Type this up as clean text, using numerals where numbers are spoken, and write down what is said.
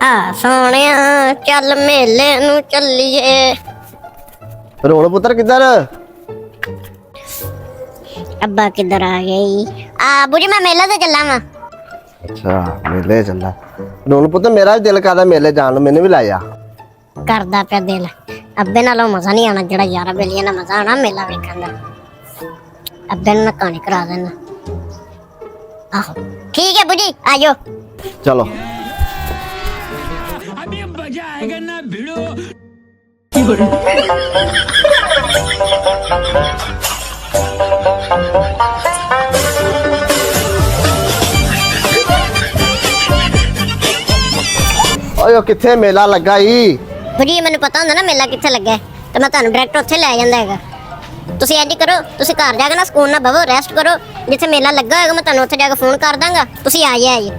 सोनिया चल मेले नू चलिए। रोण पुत्र किधर? अब्बा किधर आ गई? बुढ़ी मैं मेला से चला वा। अच्छा मेले चला। रोण पुत्र मेरा भी दिल करदा मेले जान, मैंने भी लाया करदा पे दिल। अब्बे नालों मजा नहीं आना जेड़ा यारा बेलिया ना मजा आना मेला वेखण दा। अब्बे नू कहानी करा देना। आहो ठीक है बुढ़ी आ जाओ। चलो अभी मजा आएगा ना भिड़ो। ओए किथे मेला लगा ही? बुढ़ी मैनू पता हुंदा ना मेला किथे लगा ते मैं तुहानू डायरेक्ट उत्थे ले जांदा हैगा। तुसीं इंज करो, तुसीं घर जाके ना सुकून नाल बवो, रेस्ट करो। जिथे मेला लगा होएगा मैं तुहानू उत्थे जाके फोन कर दांगा, तुसीं आ जाइए।